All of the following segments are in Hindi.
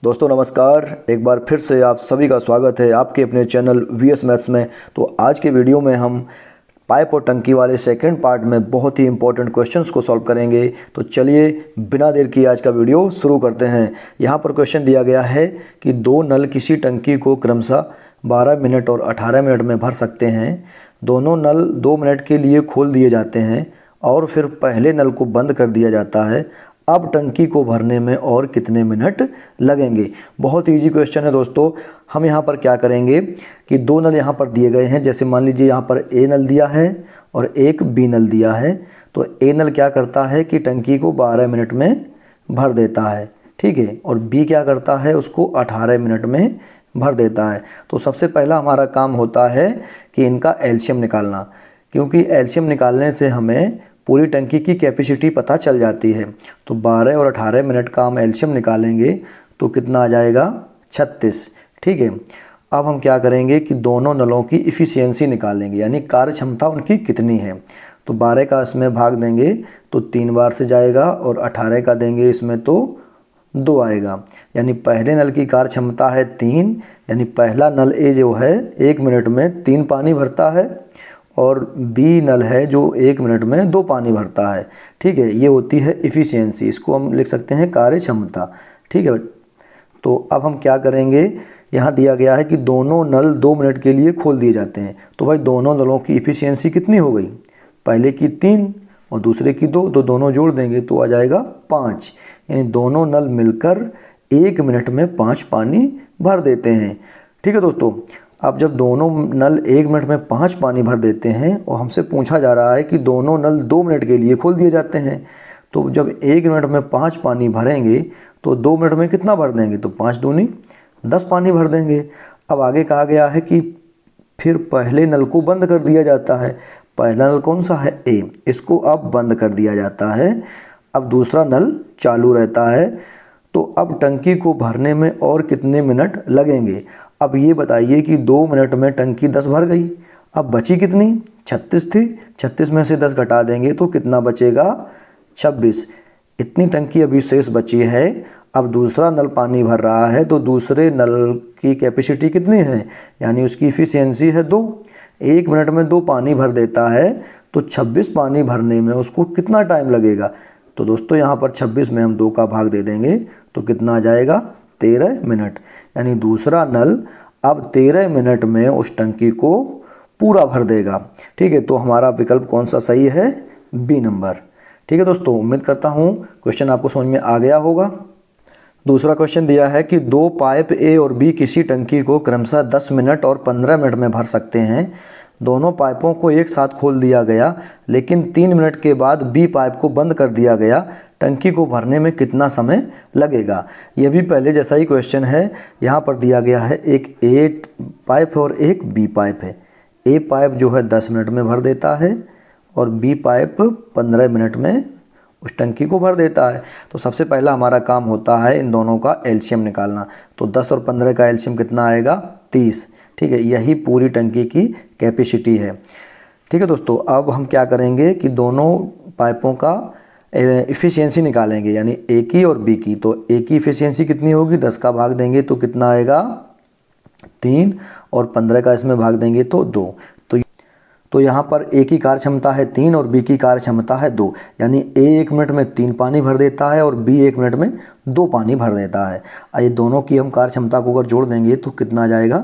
दोस्तों नमस्कार। एक बार फिर से आप सभी का स्वागत है आपके अपने चैनल वीएस मैथ्स में। तो आज के वीडियो में हम पाइप और टंकी वाले सेकंड पार्ट में बहुत ही इंपॉर्टेंट क्वेश्चंस को सॉल्व करेंगे। तो चलिए बिना देर किए आज का वीडियो शुरू करते हैं। यहाँ पर क्वेश्चन दिया गया है कि दो नल किसी टंकी को क्रमशः 12 मिनट और 18 मिनट में भर सकते हैं। दोनों नल 2 मिनट के लिए खोल दिए जाते हैं और फिर पहले नल को बंद कर दिया जाता है। अब टंकी को भरने में और कितने मिनट लगेंगे। बहुत इजी क्वेश्चन है दोस्तों। हम यहाँ पर क्या करेंगे कि दो नल यहाँ पर दिए गए हैं। जैसे मान लीजिए यहाँ पर ए नल दिया है और एक बी नल दिया है। तो ए नल क्या करता है कि टंकी को 12 मिनट में भर देता है, ठीक है, और बी क्या करता है उसको 18 मिनट में भर देता है। तो सबसे पहला हमारा काम होता है कि इनका एलसीएम निकालना, क्योंकि एलसीएम निकालने से हमें पूरी टंकी की कैपेसिटी पता चल जाती है। तो 12 और 18 मिनट का हम एलसीएम निकालेंगे तो कितना आ जाएगा 36, ठीक है। अब हम क्या करेंगे कि दोनों नलों की इफ़िशियंसी निकालेंगे, यानी कार्य क्षमता उनकी कितनी है। तो 12 का इसमें भाग देंगे तो 3 बार से जाएगा और 18 का देंगे इसमें तो 2 आएगा। यानी पहले नल की कार्य क्षमता है 3, यानी पहला नल ए जो है 1 मिनट में 3 पानी भरता है और बी नल है जो 1 मिनट में 2 पानी भरता है, ठीक है। ये होती है इफ़िशियंसी, इसको हम लिख सकते हैं कार्य क्षमता, ठीक है। तो अब हम क्या करेंगे, यहाँ दिया गया है कि दोनों नल 2 मिनट के लिए खोल दिए जाते हैं। तो भाई दोनों नलों की इफ़िशियंसी कितनी हो गई, पहले की 3 और दूसरे की 2, तो दोनों जोड़ देंगे तो आ जाएगा 5। यानी दोनों नल मिलकर 1 मिनट में 5 पानी भर देते हैं, ठीक है दोस्तों। अब जब दोनों नल 1 मिनट में 5 पानी भर देते हैं और हमसे पूछा जा रहा है कि दोनों नल 2 मिनट के लिए खोल दिए जाते हैं, तो जब 1 मिनट में 5 पानी भरेंगे तो 2 मिनट में कितना भर देंगे, तो 5 दूनी 10 पानी भर देंगे। अब आगे कहा गया है कि फिर पहले नल को बंद कर दिया जाता है। पहला नल कौन सा है, ए, इसको अब बंद कर दिया जाता है। अब दूसरा नल चालू रहता है। तो अब टंकी को भरने में और कितने मिनट लगेंगे। अब ये बताइए कि 2 मिनट में टंकी 10 भर गई, अब बची कितनी, 36 थी। 36 में से 10 घटा देंगे तो कितना बचेगा, 26। इतनी टंकी अभी शेष बची है। अब दूसरा नल पानी भर रहा है तो दूसरे नल की कैपेसिटी कितनी है, यानी उसकी इफ़िशियंसी है 2। 1 मिनट में 2 पानी भर देता है तो 26 पानी भरने में उसको कितना टाइम लगेगा। तो दोस्तों यहाँ पर 26 में हम 2 का भाग दे देंगे तो कितना आ जाएगा, 13 मिनट। यानी दूसरा नल अब 13 मिनट में उस टंकी को पूरा भर देगा, ठीक है। तो हमारा विकल्प कौन सा सही है, बी नंबर, ठीक है दोस्तों। उम्मीद करता हूँ क्वेश्चन आपको समझ में आ गया होगा। दूसरा क्वेश्चन दिया है कि दो पाइप ए और बी किसी टंकी को क्रमशः 10 मिनट और 15 मिनट में भर सकते हैं। दोनों पाइपों को एक साथ खोल दिया गया, लेकिन 3 मिनट के बाद बी पाइप को बंद कर दिया गया। टंकी को भरने में कितना समय लगेगा। यह भी पहले जैसा ही क्वेश्चन है। यहाँ पर दिया गया है एक ए पाइप और एक बी पाइप है। ए पाइप जो है 10 मिनट में भर देता है और बी पाइप 15 मिनट में उस टंकी को भर देता है। तो सबसे पहला हमारा काम होता है इन दोनों का एलसीएम निकालना। तो 10 और 15 का एलसीएम कितना आएगा, 30, ठीक है। यही पूरी टंकी की कैपेसिटी है, ठीक है दोस्तों। अब हम क्या करेंगे कि दोनों पाइपों का इफ़िशियंसी निकालेंगे, यानी ए की और बी की। तो ए की इफ़िशियंसी कितनी होगी, 10 का भाग देंगे तो कितना आएगा, 3, और 15 का इसमें भाग देंगे तो 2। तो यहाँ पर ए की कार्य क्षमता है 3 और बी की कार्य क्षमता है 2। यानी ए 1 मिनट में 3 पानी भर देता है और बी 1 मिनट में 2 पानी भर देता है। ये दोनों की हम कार्य क्षमता को अगर जोड़ देंगे तो कितना आ जाएगा,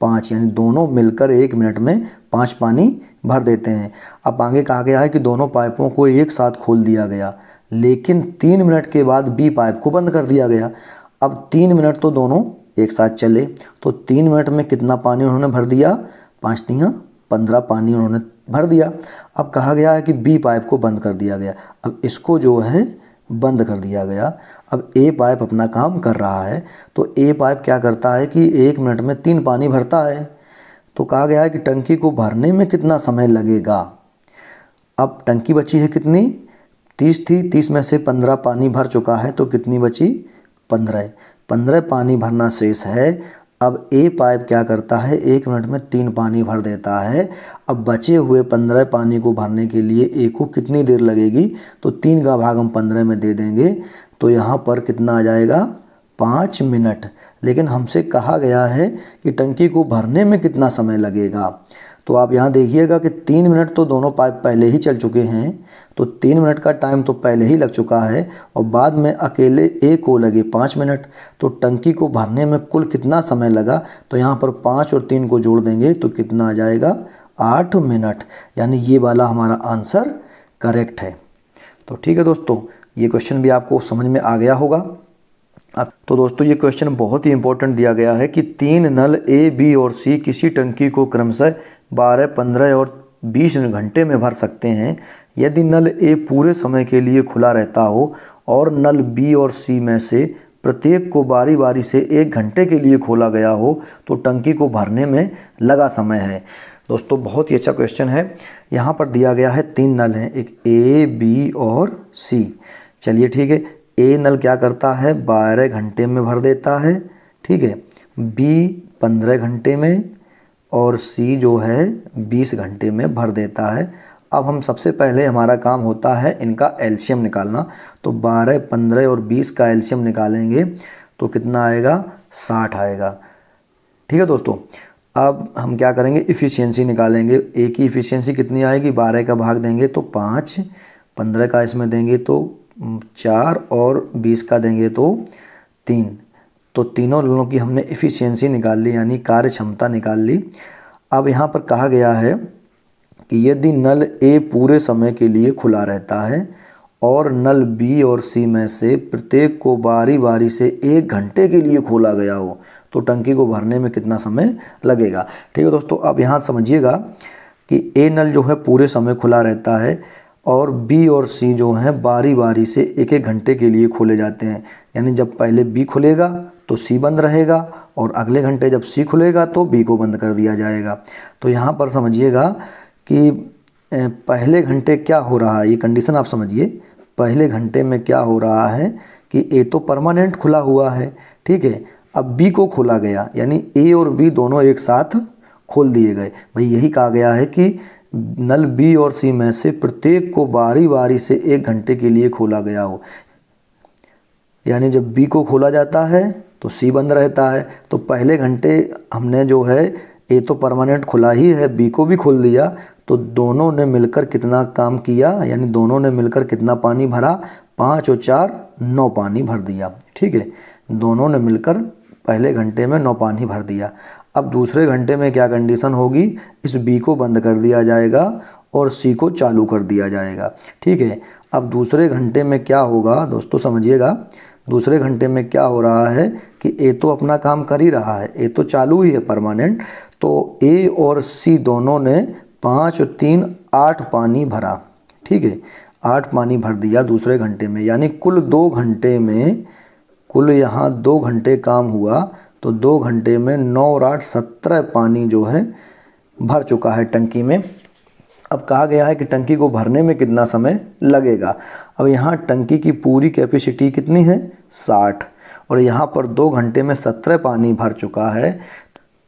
5। यानी दोनों मिलकर 1 मिनट में 5 पानी भर देते हैं। अब आगे कहा गया है कि दोनों पाइपों को एक साथ खोल दिया गया, लेकिन 3 मिनट के बाद बी पाइप को बंद कर दिया गया। अब 3 मिनट तो दोनों एक साथ चले, तो 3 मिनट में कितना पानी उन्होंने भर दिया, 5 तियां 15 पानी उन्होंने भर दिया। अब कहा गया है कि बी पाइप को बंद कर दिया गया। अब इसको जो है बंद कर दिया गया। अब ए पाइप अपना काम कर रहा है। तो ए पाइप क्या करता है कि 1 मिनट में 3 पानी भरता है। तो कहा गया है कि टंकी को भरने में कितना समय लगेगा। अब टंकी बची है कितनी, 30 थी, 30 में से 15 पानी भर चुका है तो कितनी बची, 15 पानी भरना शेष है। अब ए पाइप क्या करता है, 1 मिनट में 3 पानी भर देता है। अब बचे हुए 15 पानी को भरने के लिए ए को कितनी देर लगेगी, तो 3 का भाग हम 15 में दे देंगे तो यहाँ पर कितना आ जाएगा, 5 मिनट, लेकिन हमसे कहा गया है कि टंकी को भरने में कितना समय लगेगा। तो आप यहाँ देखिएगा कि 3 मिनट तो दोनों पाइप पहले ही चल चुके हैं, तो 3 मिनट का टाइम तो पहले ही लग चुका है और बाद में अकेले ए को लगे 5 मिनट। तो टंकी को भरने में कुल कितना समय लगा, तो यहाँ पर 5 और 3 को जोड़ देंगे तो कितना आ जाएगा, 8 मिनट। यानी ये वाला हमारा आंसर करेक्ट है। तो ठीक है दोस्तों, ये क्वेश्चन भी आपको समझ में आ गया होगा। अब तो दोस्तों ये क्वेश्चन बहुत ही इंपॉर्टेंट दिया गया है कि 3 नल ए, बी और सी किसी टंकी को क्रमशः 12, 15 और 20 घंटे में भर सकते हैं। यदि नल ए पूरे समय के लिए खुला रहता हो और नल बी और सी में से प्रत्येक को बारी बारी से 1 घंटे के लिए खोला गया हो तो टंकी को भरने में लगा समय है। दोस्तों बहुत ही अच्छा क्वेश्चन है। यहाँ पर दिया गया है 3 नल हैं, एक ए, बी और सी। चलिए ठीक है, ए नल क्या करता है, 12 घंटे में भर देता है, ठीक है, बी 15 घंटे में और सी जो है 20 घंटे में भर देता है। अब हम सबसे पहले हमारा काम होता है इनका एलसीएम निकालना। तो 12, 15 और 20 का एलसीएम निकालेंगे तो कितना आएगा, 60 आएगा। ठीक है दोस्तों, अब हम क्या करेंगे, इफ़िशियंसी निकालेंगे। ए की इफ़िशियंसी कितनी आएगी, 12 का भाग देंगे तो 5, 15 का इसमें देंगे तो 4 और 20 का देंगे तो 3। तो तीनों नलों की हमने इफ़िशियंसी निकाल ली, यानी कार्य क्षमता निकाल ली। अब यहाँ पर कहा गया है कि यदि नल ए पूरे समय के लिए खुला रहता है और नल बी और सी में से प्रत्येक को बारी बारी से 1 घंटे के लिए खोला गया हो तो टंकी को भरने में कितना समय लगेगा। ठीक है दोस्तों, अब यहाँ समझिएगा कि ए नल जो है पूरे समय खुला रहता है और बी और सी जो हैं बारी बारी से 1-1 घंटे के लिए खोले जाते हैं। यानी जब पहले बी खुलेगा तो सी बंद रहेगा और अगले घंटे जब सी खुलेगा तो बी को बंद कर दिया जाएगा। तो यहाँ पर समझिएगा कि पहले घंटे क्या हो रहा है, ये कंडीशन आप समझिए। पहले घंटे में क्या हो रहा है कि ए तो परमानेंट खुला हुआ है, ठीक है, अब बी को खोला गया, यानी ए और बी दोनों एक साथ खोल दिए गए। भाई यही कहा गया है कि नल बी और सी में से प्रत्येक को बारी बारी से 1 घंटे के लिए खोला गया हो। यानी जब बी को खोला जाता है तो सी बंद रहता है। तो पहले घंटे हमने जो है, ए तो परमानेंट खुला ही है, बी को भी खोल दिया, तो दोनों ने मिलकर कितना काम किया, यानी दोनों ने मिलकर कितना पानी भरा, 5 और 4 9 पानी भर दिया। ठीक है, दोनों ने मिलकर पहले घंटे में 9 पानी भर दिया। अब दूसरे घंटे में क्या कंडीशन होगी, इस बी को बंद कर दिया जाएगा और सी को चालू कर दिया जाएगा। ठीक है, अब दूसरे घंटे में क्या होगा दोस्तों, समझिएगा। दूसरे घंटे में क्या हो रहा है कि ए तो अपना काम कर ही रहा है, ए तो चालू ही है परमानेंट। तो ए और सी दोनों ने 5 और 3 8 पानी भरा। ठीक है, 8 पानी भर दिया दूसरे घंटे में, यानी कुल 2 घंटे में, कुल यहाँ 2 घंटे काम हुआ। तो 2 घंटे में 9 और 8 17 पानी जो है भर चुका है टंकी में। अब कहा गया है कि टंकी को भरने में कितना समय लगेगा। अब यहाँ टंकी की पूरी कैपेसिटी कितनी है, 60, और यहाँ पर 2 घंटे में 17 पानी भर चुका है।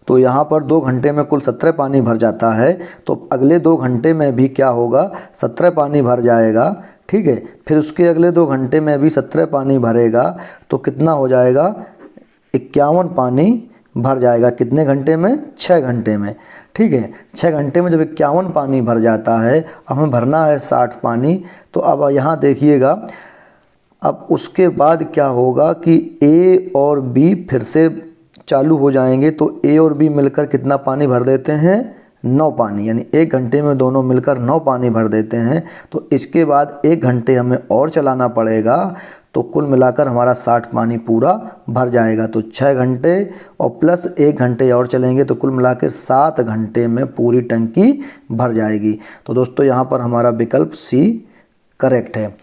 तो यहाँ पर 2 घंटे में कुल 17 पानी भर जाता है, तो अगले 2 घंटे में भी क्या होगा, 17 पानी भर जाएगा। ठीक है, फिर उसके अगले 2 घंटे में भी 17 पानी भरेगा, तो कितना हो जाएगा, 51 पानी भर जाएगा। कितने घंटे में, 6 घंटे में। ठीक है, 6 घंटे में जब 51 पानी भर जाता है, हमें भरना है 60 पानी। तो अब यहाँ देखिएगा, अब उसके बाद क्या होगा कि ए और बी फिर से चालू हो जाएंगे। तो ए और बी मिलकर कितना पानी भर देते हैं, 9 पानी, यानी 1 घंटे में दोनों मिलकर 9 पानी भर देते हैं। तो इसके बाद 1 घंटे हमें और चलाना पड़ेगा, तो कुल मिलाकर हमारा 60 पानी पूरा भर जाएगा। तो 6 घंटे और प्लस 1 घंटे और चलेंगे, तो कुल मिलाकर 7 घंटे में पूरी टंकी भर जाएगी। तो दोस्तों यहाँ पर हमारा विकल्प सी करेक्ट है।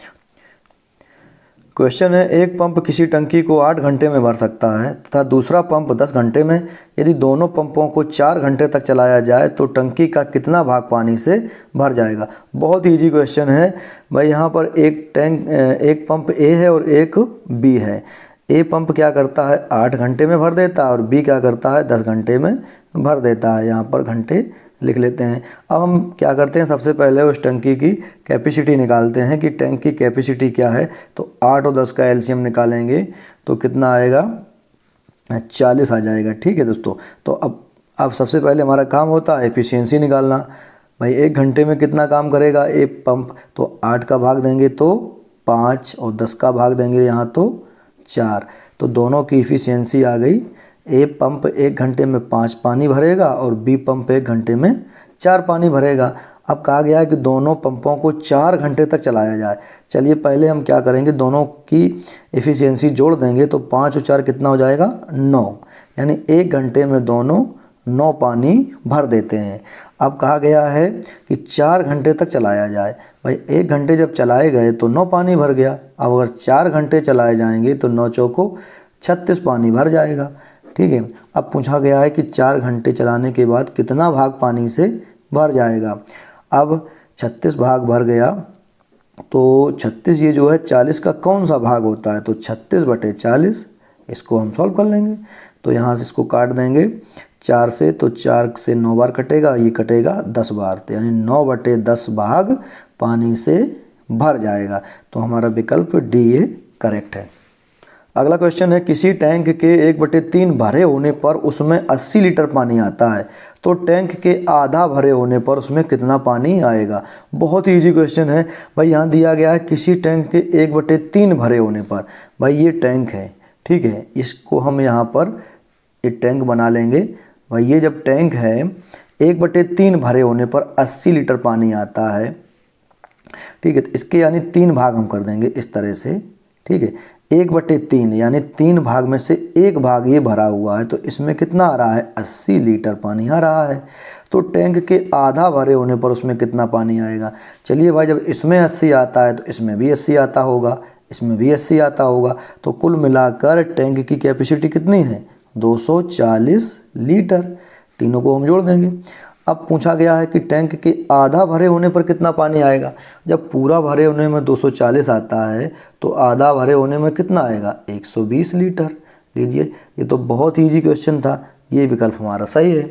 क्वेश्चन है, एक पंप किसी टंकी को 8 घंटे में भर सकता है तथा दूसरा पंप 10 घंटे में। यदि दोनों पंपों को 4 घंटे तक चलाया जाए तो टंकी का कितना भाग पानी से भर जाएगा। बहुत इजी क्वेश्चन है भाई। यहाँ पर एक पंप ए है और एक बी है। ए पंप क्या करता है, 8 घंटे में भर देता है, और बी क्या करता है, 10 घंटे में भर देता है। यहाँ पर घंटे लिख लेते हैं। अब हम क्या करते हैं, सबसे पहले उस टंकी की कैपेसिटी निकालते हैं कि टैंक की कैपेसिटी क्या है। तो 8 और 10 का एलसीएम निकालेंगे तो कितना आएगा, 40 आ जाएगा। ठीक है दोस्तों, तो अब सबसे पहले हमारा काम होता है एफिशिएंसी निकालना। भाई 1 घंटे में कितना काम करेगा ये पंप, तो 8 का भाग देंगे तो 5 और 10 का भाग देंगे यहाँ तो 4, तो दोनों की इफ़िशियंसी आ गई। ए पंप 1 घंटे में 5 पानी भरेगा और बी पंप 1 घंटे में 4 पानी भरेगा। अब कहा गया है कि दोनों पंपों को 4 घंटे तक चलाया जाए। चलिए पहले हम क्या करेंगे, दोनों की इफ़िशियंसी जोड़ देंगे तो 5 और 4 कितना हो जाएगा, 9, यानी 1 घंटे में दोनों 9 पानी भर देते हैं। अब कहा गया है कि 4 घंटे तक चलाया जाए। भाई 1 घंटे जब चलाए गए तो 9 पानी भर गया। अब अगर 4 घंटे चलाए जाएंगे तो 9 चौको 36 पानी भर जाएगा। ठीक है, अब पूछा गया है कि 4 घंटे चलाने के बाद कितना भाग पानी से भर जाएगा। अब 36 भाग भर गया तो 36 ये जो है 40 का कौन सा भाग होता है, तो 36/40, इसको हम सॉल्व कर लेंगे। तो यहाँ से इसको काट देंगे 4 से, तो 4 से 9 बार कटेगा, ये कटेगा 10 बार, तो यानी 9/10 भाग पानी से भर जाएगा। तो हमारा विकल्प डी ये करेक्ट है। अगला क्वेश्चन है, किसी टैंक के 1/3 भरे होने पर उसमें 80 लीटर पानी आता है, तो टैंक के आधा भरे होने पर उसमें कितना पानी आएगा। बहुत ही ईजी क्वेश्चन है। भाई यहाँ दिया गया है किसी टैंक के 1/3 भरे होने पर। भाई ये टैंक है, ठीक है, इसको हम यहाँ पर एक टैंक बना लेंगे। भाई ये जब टैंक है 1/3 भरे होने पर 80 लीटर पानी आता है। ठीक है, तो इसके यानी 3 भाग हम कर देंगे इस तरह से। ठीक है, 1/3 यानी 3 भाग में से 1 भाग ये भरा हुआ है, तो इसमें कितना आ रहा है, 80 लीटर पानी आ रहा है। तो टैंक के आधा भरे होने पर उसमें कितना पानी आएगा। चलिए भाई, जब इसमें 80 आता है तो इसमें भी 80 आता होगा, इसमें भी 80 आता होगा, तो कुल मिलाकर टैंक की कैपेसिटी कितनी है, 240 लीटर। तीनों को हम जोड़ देंगे। अब पूछा गया है कि टैंक के आधा भरे होने पर कितना पानी आएगा। जब पूरा भरे होने में 240 आता है तो आधा भरे होने में कितना आएगा, 120 लीटर। लीजिए, ये तो बहुत ही ईजी क्वेश्चन था, ये विकल्प हमारा सही है।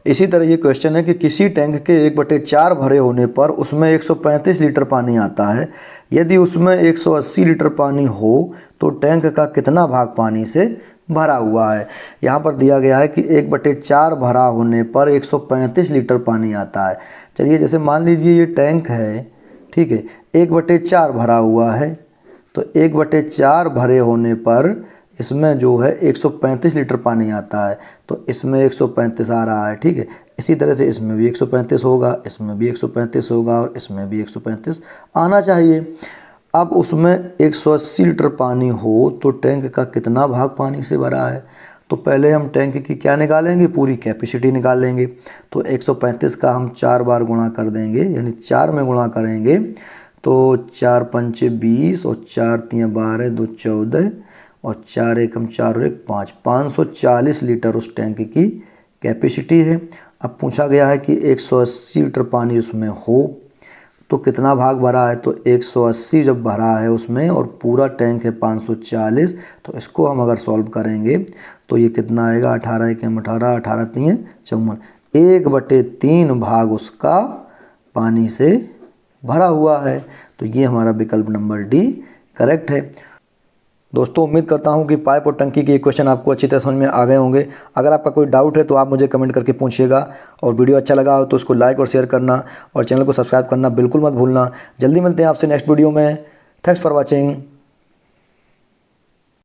इसी तरह ये क्वेश्चन है कि किसी टैंक के 1/4 भरे होने पर उसमें 135 लीटर पानी आता है। यदि उसमें 180 लीटर पानी हो तो टैंक का कितना भाग पानी से भरा हुआ है। यहाँ पर दिया गया है कि 1/4 भरा होने पर 135 लीटर पानी आता है। चलिए, जैसे मान लीजिए ये टैंक है, ठीक है, 1/4 भरा हुआ है, तो 1/4 भरे होने पर इसमें जो है 135 लीटर पानी आता है, तो इसमें 135 आ रहा है। ठीक है, इसी तरह से इसमें भी 135 होगा, इसमें भी 135 होगा और इसमें भी 135 आना चाहिए। अब उसमें 180 लीटर पानी हो तो टैंक का कितना भाग पानी से भरा है। तो पहले हम टैंक की क्या निकालेंगे, पूरी कैपेसिटी निकाल लेंगे। तो 135 का हम 4 बार गुणा कर देंगे, यानी 4 में गुणा करेंगे तो 4 पंचे 20 और 4 तियाँ 12, 2 14 और 4 एकम 4 और 1 5, 540 लीटर उस टैंक की कैपेसिटी है। अब पूछा गया है कि 180 लीटर पानी उसमें हो तो कितना भाग भरा है, तो 180 जब भरा है उसमें और पूरा टैंक है 540, तो इसको हम अगर सॉल्व करेंगे तो ये कितना आएगा, 18 एकम 18, 18 तियाँ 54, 1/3 भाग उसका पानी से भरा हुआ है। तो ये हमारा विकल्प नंबर डी करेक्ट है। दोस्तों, उम्मीद करता हूं कि पाइप और टंकी के क्वेश्चन आपको अच्छी तरह समझ में आ गए होंगे। अगर आपका कोई डाउट है तो आप मुझे कमेंट करके पूछिएगा, और वीडियो अच्छा लगा हो तो उसको लाइक और शेयर करना और चैनल को सब्सक्राइब करना बिल्कुल मत भूलना। जल्दी मिलते हैं आपसे नेक्स्ट वीडियो में। Thanks for watching.